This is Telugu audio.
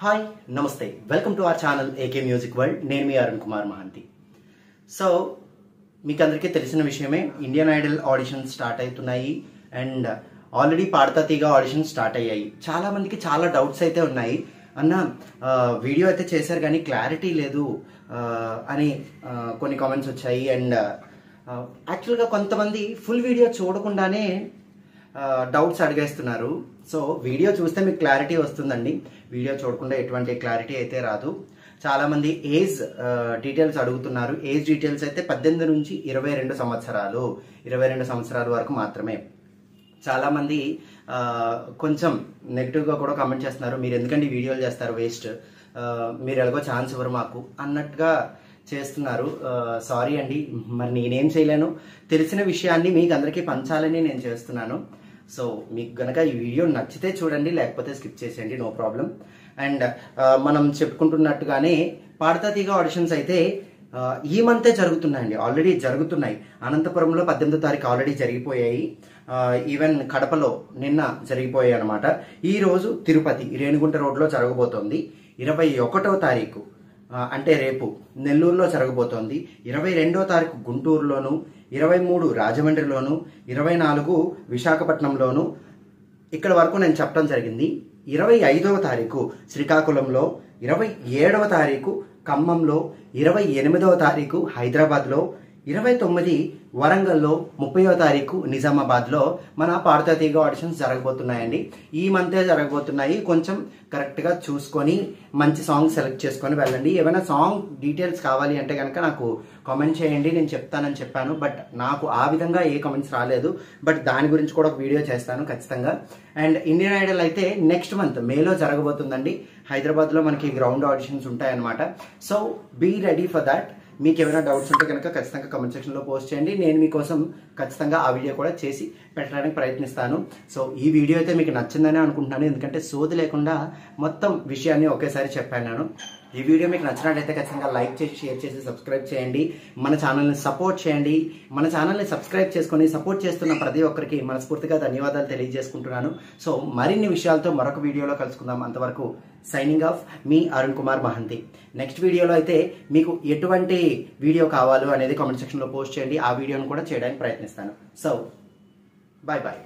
హాయ్ నమస్తే welcome to our channel AK music world. నేను మీ అరుణ్ కుమార్ మహంతి. సో మీకు అందరికీ తెలిసిన విషయమే, ఇండియన్ ఐడల్ ఆడిషన్స్ స్టార్ట్ అవుతున్నాయి అండ్ ఆల్రెడీ పాడతా తీగ ఆడిషన్స్ స్టార్ట్ అయ్యాయి. చాలా మందికి చాలా డౌట్స్ అయితే ఉన్నాయి. అన్న వీడియో అయితే చేశారు కానీ క్లారిటీ లేదు అని కొన్ని కామెంట్స్ వచ్చాయి. అండ్ యాక్చువల్గా కొంతమంది ఫుల్ వీడియో చూడకుండానే డౌట్స్ అడిగేస్తున్నారు. సో వీడియో చూస్తే మీకు క్లారిటీ వస్తుందండి, వీడియో చూడకుండా ఎటువంటి క్లారిటీ అయితే రాదు. చాలామంది ఏజ్ డీటెయిల్స్ అడుగుతున్నారు. ఏజ్ డీటెయిల్స్ అయితే 18 నుంచి 22 సంవత్సరాలు, 22 సంవత్సరాల వరకు మాత్రమే. చాలామంది కొంచెం నెగిటివ్గా కూడా కామెంట్ చేస్తున్నారు, మీరు ఎందుకంటే వీడియోలు చేస్తారు వేస్ట్, మీరు ఎలాగో ఛాన్స్ ఇవ్వరు మాకు అన్నట్టుగా చేస్తున్నారు. సారీ అండి, మరి నేనేం చేయలేను. తెలిసిన విషయాన్ని మీకు అందరికీ పంచాలని నేను చేస్తున్నాను. సో మీకు గనక ఈ వీడియో నచ్చితే చూడండి, లేకపోతే స్కిప్ చేసేయండి, నో ప్రాబ్లం. అండ్ మనం చెప్పుకుంటున్నట్టుగానే పాడతా తీగ ఆడిషన్స్ అయితే ఈ మంతే జరుగుతున్నాయండి, ఆల్రెడీ జరుగుతున్నాయి. అనంతపురంలో 18వ తారీఖు ఆల్రెడీ జరిగిపోయాయి. ఈవెన్ కడపలో నిన్న జరిగిపోయాయి అనమాట. ఈ రోజు తిరుపతి రేణిగుంట రోడ్లో జరగబోతోంది. 21వ తారీఖు అంటే రేపు నెల్లూరులో జరగబోతోంది. 22వ తారీఖు గుంటూరులోను, 23 రాజమండ్రిలోను, 24 విశాఖపట్నంలోను ఇక్కడ వరకు నేను చెప్పడం జరిగింది. 25వ తారీఖు శ్రీకాకుళంలో, 27వ తారీఖు ఖమ్మంలో, 28వ తారీఖు హైదరాబాద్లో, 29 వరంగల్లో, 30వ తారీఖు నిజామాబాద్లో మన పాడతా తీగ ఆడిషన్స్ జరగబోతున్నాయండి. ఈ మంతే జరగబోతున్నాయి. కొంచెం కరెక్ట్గా చూసుకొని మంచి సాంగ్ సెలెక్ట్ చేసుకొని వెళ్ళండి. ఏమైనా సాంగ్ డీటెయిల్స్ కావాలి అంటే కనుక నాకు కామెంట్ చేయండి, నేను చెప్తానని చెప్పాను. బట్ నాకు ఆ విధంగా ఏ కామెంట్స్ రాలేదు. బట్ దాని గురించి కూడా ఒక వీడియో చేస్తాను ఖచ్చితంగా. అండ్ ఇండియన్ ఐడల్ అయితే నెక్స్ట్ మంత్ మేలో జరగబోతుందండి. హైదరాబాద్లో మనకి గ్రౌండ్ ఆడిషన్స్ ఉంటాయన్నమాట. So be ready for that. మీకు ఏమైనా డౌట్స్ ఉంటే కనుక ఖచ్చితంగా కమెంట్ సెక్షన్లో పోస్ట్ చేయండి. నేను మీకోసం ఖచ్చితంగా ఆ వీడియో కూడా చేసి పెట్టడానికి ప్రయత్నిస్తాను. సో ఈ వీడియో అయితే మీకు నచ్చిందని అనుకుంటున్నాను, ఎందుకంటే సోది లేకుండా మొత్తం విషయాన్ని ఒకేసారి చెప్పాను నేను. ఈ వీడియో మీకు నచ్చినట్లయితే ఖచ్చితంగా లైక్ చేసి, షేర్ చేసి, సబ్స్క్రైబ్ చేయండి. మన ఛానల్ని సపోర్ట్ చేయండి. మన ఛానల్ని సబ్స్క్రైబ్ చేసుకొని సపోర్ట్ చేస్తున్న ప్రతి ఒక్కరికి మనస్ఫూర్తిగా ధన్యవాదాలు తెలియజేసుకుంటున్నాను. సో మరిన్ని విషయాలతో మరొక వీడియోలో కలుసుకుందాం. అంతవరకు సైనింగ్ ఆఫ్, మీ అరుణ్ కుమార్ మహంతి. నెక్స్ట్ వీడియోలో అయితే మీకు ఎటువంటి వీడియో కావాలో అనేది కామెంట్ సెక్షన్లో పోస్ట్ చేయండి. ఆ వీడియోను కూడా చేయడానికి ప్రయత్నిస్తాను. So bye bye.